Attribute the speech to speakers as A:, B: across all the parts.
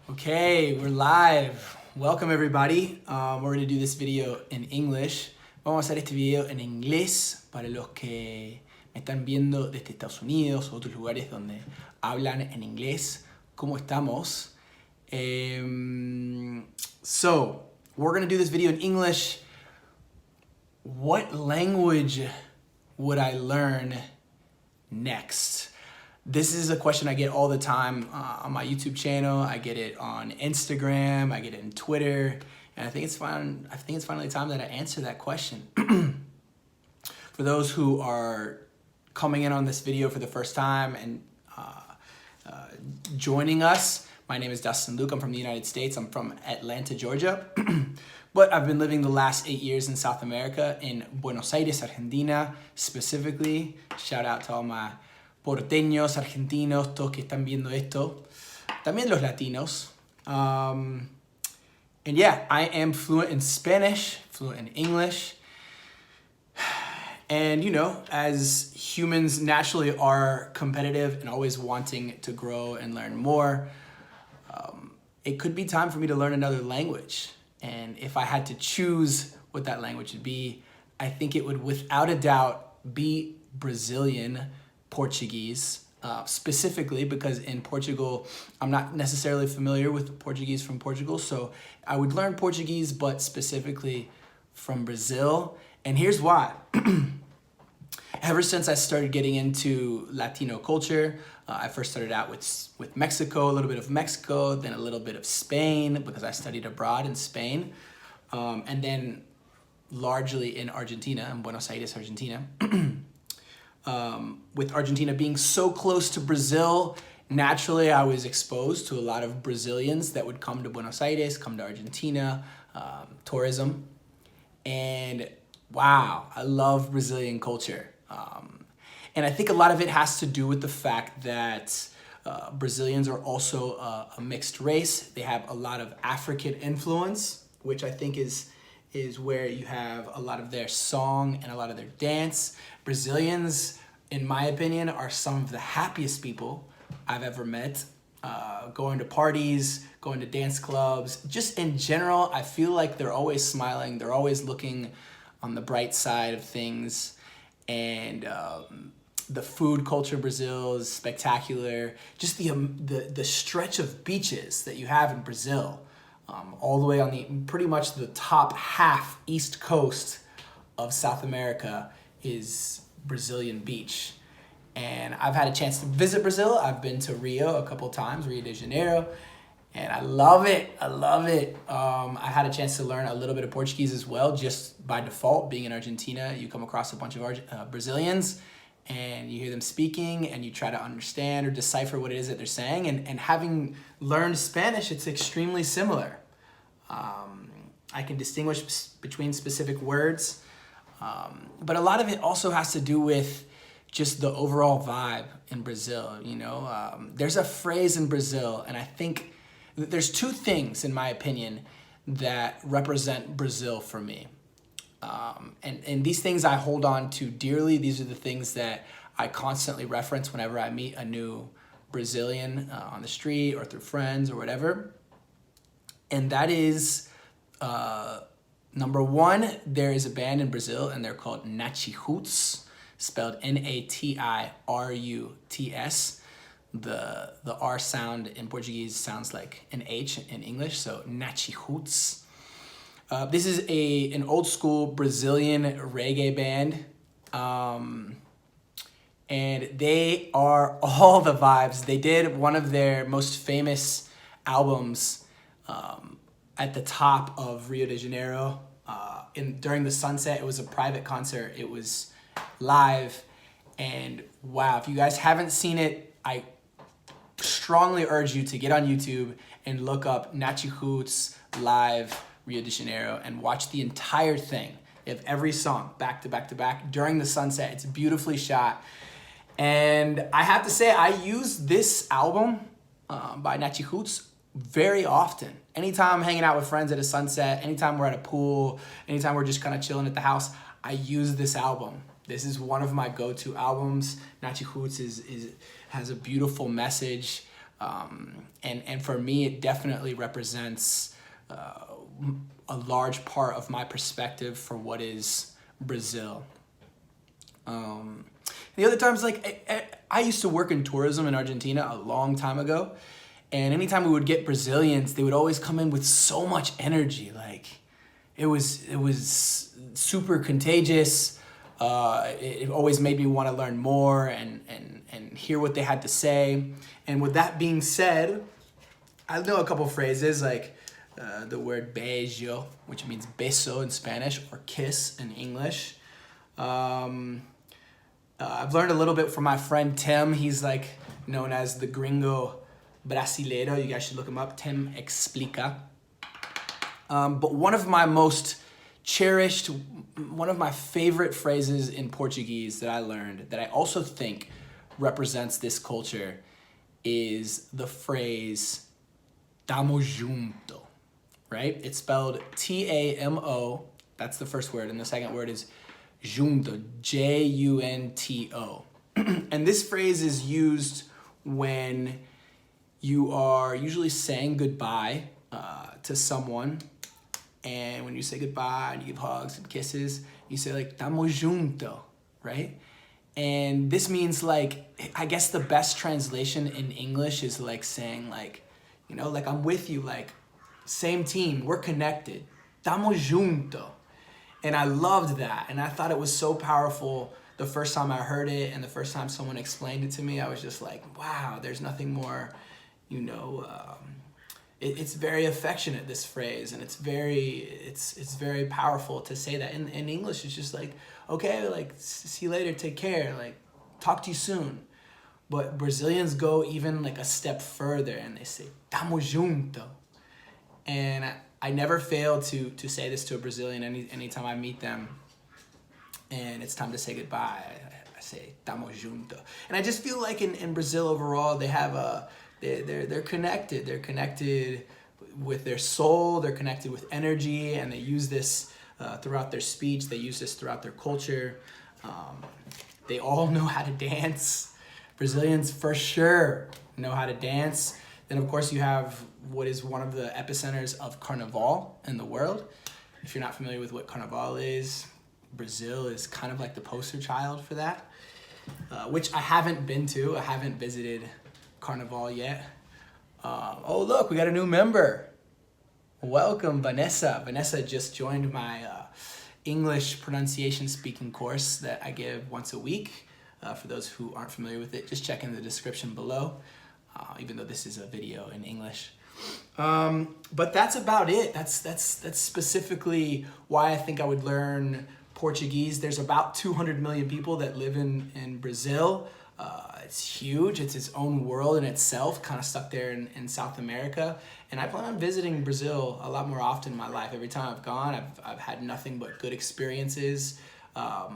A: Okay, we're live. Welcome everybody. We're going to do this video in English. Vamos a hacer este video en inglés para los que me están viendo desde Estados Unidos o otros lugares donde hablan en inglés. ¿Cómo estamos? So, we're going to do this video in English. What language would I learn next? This is a question I get all the time on my YouTube channel. I get it on Instagram. I get it on Twitter, and I think it's finally time that I answer that question. For those who are coming in on this video for the first time and joining us, my name is Dustin Luke. I'm from the United States. I'm from Atlanta, Georgia, but I've been living the last 8 years in South America, in Buenos Aires, Argentina, specifically. Shout out to all my porteños, argentinos, todos que están viendo esto. También los latinos. And yeah, I am fluent in Spanish, fluent in English. And you know, as humans naturally are competitive and always wanting to grow and learn more, it could be time for me to learn another language. And if I had to choose what that language would be, I think it would without a doubt be Brazilian Portuguese, specifically because in Portugal, I'm not necessarily familiar with Portuguese from Portugal, so I would learn Portuguese, but specifically from Brazil. And here's why. Ever since I started getting into Latino culture, I first started out with Mexico, a little bit of Mexico, then a little bit of Spain, because I studied abroad in Spain, and then largely in Argentina, in Buenos Aires, Argentina. With Argentina being so close to Brazil, naturally I was exposed to a lot of Brazilians that would come to Buenos Aires, come to Argentina, tourism. And wow, I love Brazilian culture. And I think a lot of it has to do with the fact that Brazilians are also a mixed race. They have a lot of African influence, which I think is where you have a lot of their song and a lot of their dance. Brazilians, in my opinion, are some of the happiest people I've ever met. Going to parties, going to dance clubs, just in general, I feel like they're always smiling. They're always looking on the bright side of things. And the food culture in Brazil is spectacular. Just the stretch of beaches that you have in Brazil, all the way on the pretty much the top half east coast of South America is Brazilian beach. And I've had a chance to visit Brazil. I've been to Rio a couple times, Rio de Janeiro, and I love it. I love it. I had a chance to learn a little bit of Portuguese as well, just by default. Being in Argentina, you come across a bunch of Brazilians and you hear them speaking and you try to understand or decipher what it is that they're saying. And having learned Spanish, it's extremely similar. I can distinguish between specific words, but a lot of it also has to do with just the overall vibe in Brazil. You know, there's a phrase in Brazil, and I think there's two things, in my opinion, that represent Brazil for me. And these things I hold on to dearly. These are the things that I constantly reference whenever I meet a new Brazilian on the street or through friends or whatever. And that is, number one, there is a band in Brazil and they're called Nachihoots, spelled N-A-T-I-R-U-T-S. The R sound in Portuguese sounds like an H in English, so Nachihoots. This is an old school Brazilian reggae band. And they are all the vibes. They did one of their most famous albums at the top of Rio de Janeiro. During the sunset, it was a private concert. It was live. And wow, if you guys haven't seen it, I strongly urge you to get on YouTube and look up Nachihoots live Rio de Janeiro and watch the entire thing. They have every song back to back to back during the sunset. It's beautifully shot. And I have to say, I use this album by Nachihoots very often. Anytime I'm hanging out with friends at a sunset, anytime we're at a pool, anytime we're just kind of chilling at the house, I use this album. This is one of my go-to albums. Nachihoots has a beautiful message. And for me, it definitely represents a large part of my perspective for what is Brazil. The other times, like, I used to work in tourism in Argentina a long time ago, and anytime we would get Brazilians, they would always come in with so much energy. Like, it was super contagious. It always made me want to learn more and hear what they had to say. And with that being said, I know a couple phrases like the word beijo, which means beso in Spanish, or kiss in English. I've learned a little bit from my friend Tim. He's like known as the gringo brasileiro. You guys should look him up. Tim Explica. But one of my most cherished, one of my favorite phrases in Portuguese that I learned, that I also think represents this culture, is the phrase Damo junto, right? It's spelled T-A-M-O. That's the first word. And the second word is junto, J-U-N-T-O. And this phrase is used when you are usually saying goodbye to someone. And when you say goodbye and you give hugs and kisses, you say like, Damo junto, right? And this means like, I guess the best translation in English is like saying like, you know, like I'm with you, like same team, we're connected. Damo junto. And I loved that. And I thought it was so powerful the first time I heard it, and the first time someone explained it to me, I was just like, wow, there's nothing more, you know, it's very affectionate, this phrase, and it's very powerful to say that. In English, it's just like, okay, like, see you later, take care, like, talk to you soon. But Brazilians go even like a step further, and they say, Tamo junto. And I never fail to say this to a Brazilian anytime I meet them, and it's time to say goodbye. I say, Tamo junto. And I just feel like in Brazil overall, they have they're connected. They're connected with their soul. They're connected with energy, and they use this throughout their speech. They use this throughout their culture. They all know how to dance. Brazilians for sure know how to dance. Then of course you have what is one of the epicenters of Carnival in the world. If you're not familiar with what Carnival is, Brazil is kind of like the poster child for that, which I haven't been to. I haven't visited Carnival yet. Oh look, we got a new member. Welcome, Vanessa. Vanessa just joined my English pronunciation speaking course that I give once a week. For those who aren't familiar with it, just check in the description below, even though this is a video in English. But that's about it. That's specifically why I think I would learn Portuguese. There's about 200 million people that live in Brazil. It's huge. It's its own world in itself, kind of stuck there in South America. And I plan on visiting Brazil a lot more often in my life. Every time I've gone, I've had nothing but good experiences,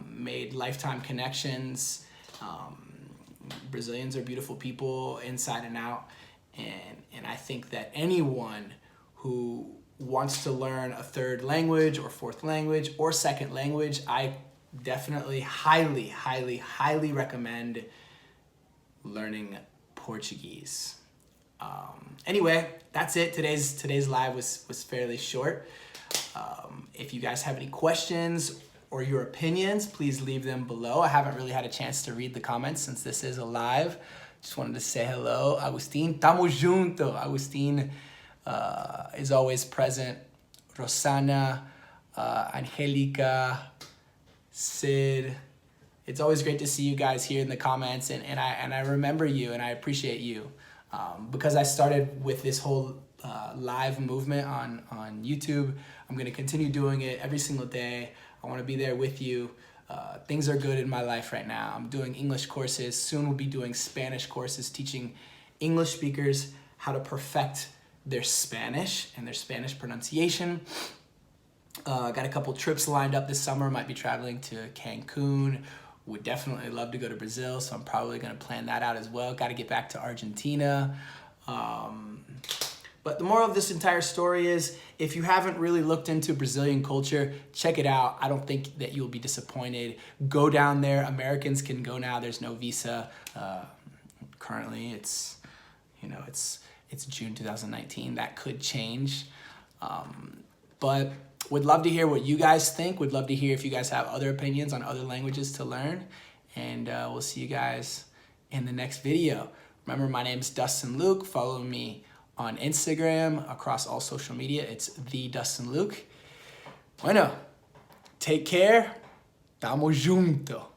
A: made lifetime connections. Brazilians are beautiful people inside and out. And I think that anyone who wants to learn a third language or fourth language or second language, I definitely highly recommend learning Portuguese. Anyway, that's it. Today's live was fairly short. If you guys have any questions or your opinions, please leave them below. I haven't really had a chance to read the comments since this is a live. Just wanted to say hello. Agustin, tamo junto. Agustin is always present. Rosana, Angelica, Sid. It's always great to see you guys here in the comments, and I remember you, and I appreciate you. Because I started with this whole live movement on YouTube, I'm going to continue doing it every single day. I want to be there with you. Things are good in my life right now. I'm doing English courses. Soon we'll be doing Spanish courses, teaching English speakers how to perfect their Spanish and their Spanish pronunciation. Got a couple trips lined up this summer. Might be traveling to Cancun. Would definitely love to go to Brazil, so I'm probably going to plan that out as well. Got to get back to Argentina. But the moral of this entire story is, if you haven't really looked into Brazilian culture, check it out. I don't think that you'll be disappointed. Go down there. Americans can go now. There's no visa. Currently, it's, You know, it's June 2019. That could change. But would love to hear what you guys think. Would love to hear if you guys have other opinions on other languages to learn. And we'll see you guys in the next video. Remember, my name's Dustin Luke. Follow me on Instagram, across all social media. It's the Dustin Luke. Bueno, take care. Tamo junto.